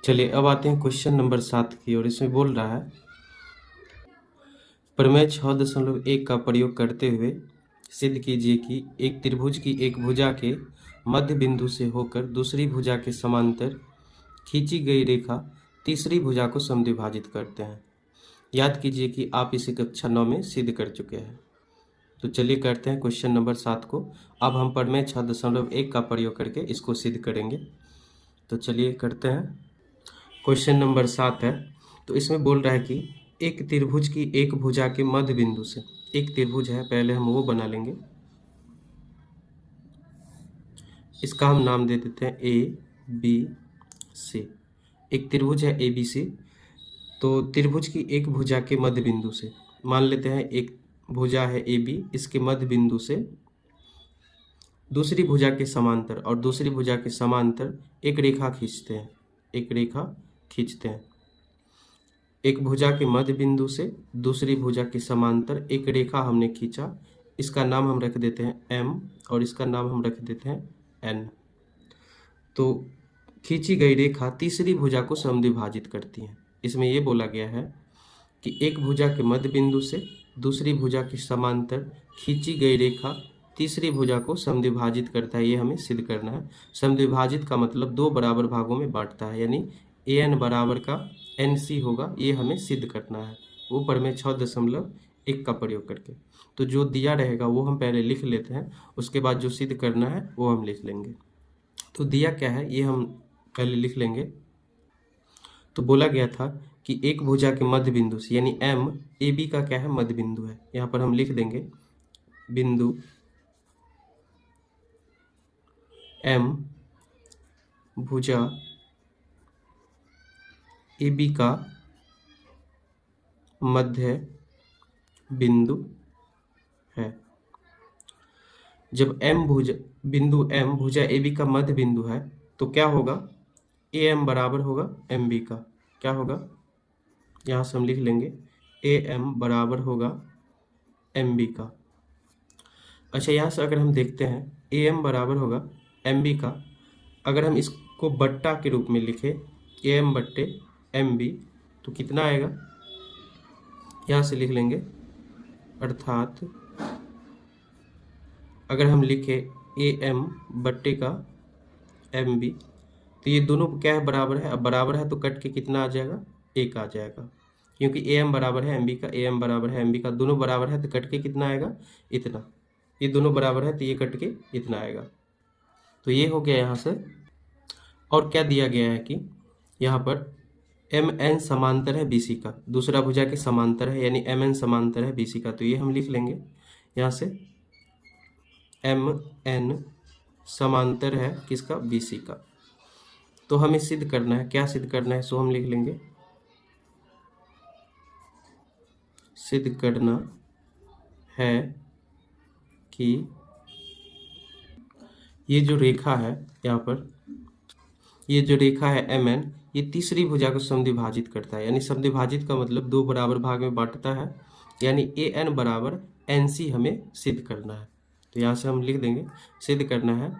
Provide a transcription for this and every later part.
चलिए अब आते हैं क्वेश्चन नंबर 7 की और इसमें बोल रहा है प्रमेय 6.1 का प्रयोग करते हुए सिद्ध कीजिए कि एक त्रिभुज की एक भुजा के मध्य बिंदु से होकर दूसरी भुजा के समांतर खींची गई रेखा तीसरी भुजा को समद्विभाजित करते हैं। याद कीजिए कि आप इसे कक्षा 9 में सिद्ध कर चुके हैं। तो चलिए करते हैं क्वेश्चन नंबर 7 को। अब हम प्रमेय 6.1 का प्रयोग करके इसको सिद्ध करेंगे। तो चलिए करते हैं। क्वेश्चन नंबर 7 है। तो इसमें बोल रहा है कि एक त्रिभुज की एक भुजा के मध्य बिंदु से, एक त्रिभुज है, पहले हम वो बना लेंगे। इसका हम नाम दे देते हैं ए बी सी। एक त्रिभुज है ए बी सी। तो त्रिभुज की एक भुजा के मध्य बिंदु से मान लेते हैं एक भुजा है ए बी, इसके मध्य बिंदु से दूसरी भुजा के समांतर और दूसरी भुजा के समांतर एक रेखा खींचते हैं। एक रेखा खींचते हैं। एक भुजा के मध्य बिंदु से दूसरी भुजा के समांतर एक रेखा हमने खींचा। इसका नाम हम रख देते हैं एम और इसका नाम हम रख देते हैं एन। तो खींची गई रेखा तीसरी भुजा को समद्विभाजित करती है। इसमें यह बोला गया है कि एक भुजा के मध्य बिंदु से दूसरी भुजा के समांतर खींची गई रेखा तीसरी भुजा को समद्विभाजित करता है। ये हमें सिद्ध करना है। समद्विभाजित का मतलब दो बराबर भागों में बांटता है, यानी ए एन बराबर का एन सी होगा। ये हमें सिद्ध करना है वो प्रमेय 6.1 का प्रयोग करके। तो जो दिया रहेगा वो हम पहले लिख लेते हैं, उसके बाद जो सिद्ध करना है वो हम लिख लेंगे। तो दिया क्या है ये हम पहले लिख लेंगे। तो बोला गया था कि एक भुजा के मध्य बिंदु से, यानी एम ए बी का क्या है, मध्य बिंदु है। यहाँ पर हम लिख देंगे बिंदु एम भुजा ए बी का मध्य बिंदु है। जब बिंदु एम भुजा ए बी का मध्य बिंदु है तो क्या होगा, ए एम बराबर होगा एम बी का। क्या होगा, यहाँ से हम लिख लेंगे ए एम बराबर होगा एम बी का। अच्छा, यहाँ से अगर हम देखते हैं ए एम बराबर होगा एम बी का, अगर हम इसको बट्टा के रूप में लिखें ए एम बट्टे एम बी तो कितना आएगा, यहाँ से लिख लेंगे। अर्थात अगर हम लिखें ए एम बट्टे का एम बी तो ये दोनों क्या है, बराबर है। अब बराबर है तो कट के कितना आ जाएगा, एक आ जाएगा, क्योंकि ए एम बराबर है एम बी का, ए एम बराबर है एम बी का, दोनों बराबर है तो कट के कितना आएगा, इतना। ये दोनों बराबर है तो ये कट के इतना आएगा। तो ये हो गया यहाँ से। और क्या दिया गया है कि यहाँ पर एम एन समांतर है बी सी का, दूसरा भुजा के समांतर है, यानी एम एन समांतर है बी सी का। तो ये हम लिख लेंगे यहाँ से एम एन समांतर है किसका, बी सी का। तो हमें सिद्ध करना है, क्या सिद्ध करना है, सो हम लिख लेंगे सिद्ध करना है कि ये जो रेखा है, यहाँ पर ये जो रेखा है एम एन, ये तीसरी भुजा को समद्विभाजित करता है। यानी समद्विभाजित का मतलब दो बराबर भाग में बांटता है, यानी ए एन बराबर एन सी हमें सिद्ध करना है। तो यहाँ से हम लिख देंगे सिद्ध करना है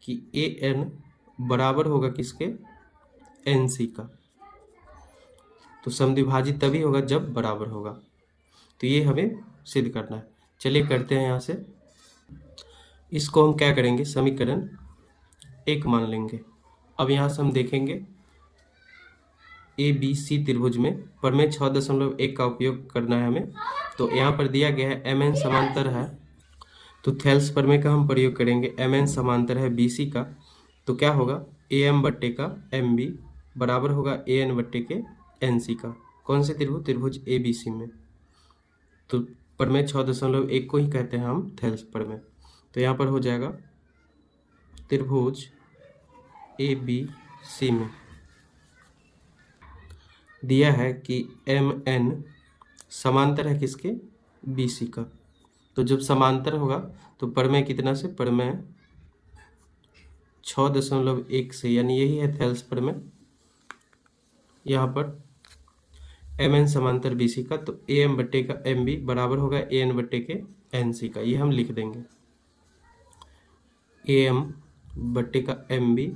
कि ए एन बराबर होगा किसके, एन सी का। तो समद्विभाजित तभी होगा जब बराबर होगा। तो ये हमें सिद्ध करना है। चलिए करते हैं। यहाँ से इसको हम क्या करेंगे, समीकरण 1 मान लेंगे। अब यहाँ से हम देखेंगे ए बी सी त्रिभुज में प्रमेय 6.1 का उपयोग करना है हमें। तो यहाँ पर दिया गया है एम एन समांतर है, तो थेल्स प्रमेय का हम प्रयोग करेंगे। एम एन समांतर है बी सी का, तो क्या होगा, ए एम बट्टे का एम बी बराबर होगा ए एन बट्टे के एन सी का। कौन से त्रिभुज, त्रिभुज ए बी सी में। तो प्रमेय 6.1 को ही कहते हैं हम थेल्स प्रमेय। तो यहाँ पर हो जाएगा त्रिभुज ए बी सी में दिया है कि एम एन समांतर है किसके, बी सी का। तो जब समांतर होगा तो प्रमेय कितना से, प्रमेय 6.1 से, यानी यही है थेल्स प्रमेय। यहाँ पर एम एन समांतर बी सी का, तो ए एम बट्टे का एम बी बराबर होगा ए एन बट्टे के एन सी का। ये हम लिख देंगे ए एम बट्टे का एम बी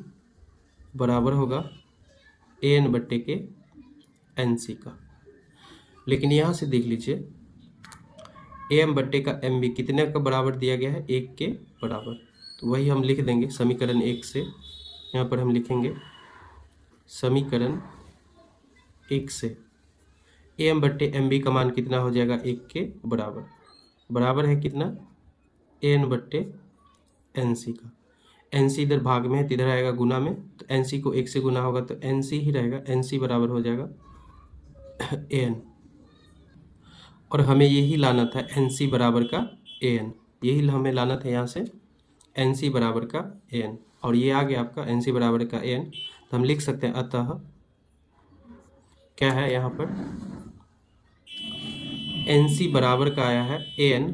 बराबर होगा ए एन बट्टे के एन सी का। लेकिन यहाँ से देख लीजिए ए एम बट्टे का एम बी कितने का बराबर दिया गया है, 1 के बराबर। तो वही हम लिख देंगे समीकरण 1 से। यहाँ पर हम लिखेंगे समीकरण 1 से ए एम बट्टे एम बी का मान कितना हो जाएगा, 1 के बराबर। बराबर है कितना, ए एन बट्टे एन सी का। एन सी इधर भाग में है तो इधर आएगा गुना में, तो एन सी को 1 से गुना होगा तो एन सी ही रहेगा। एन सी बराबर हो जाएगा ए एन, और हमें यही लाना था एन सी बराबर का ए एन, यही हमें लाना था यहाँ से एन सी बराबर का ए एन, और ये आ गया आपका एन सी बराबर का ए एन। तो हम लिख सकते हैं अतः क्या है यहाँ पर, एन सी बराबर का आया है ए एन,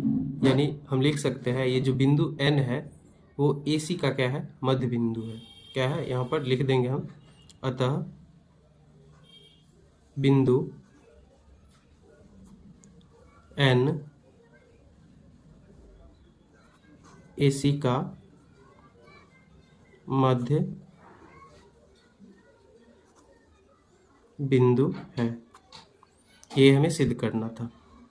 यानी हम लिख सकते हैं ये जो बिंदु एन है वो ए सी का क्या है, मध्य बिंदु है। क्या है यहाँ पर लिख देंगे हम, अतः बिंदु एन ए सी का मध्य बिंदु है। ये हमें सिद्ध करना था।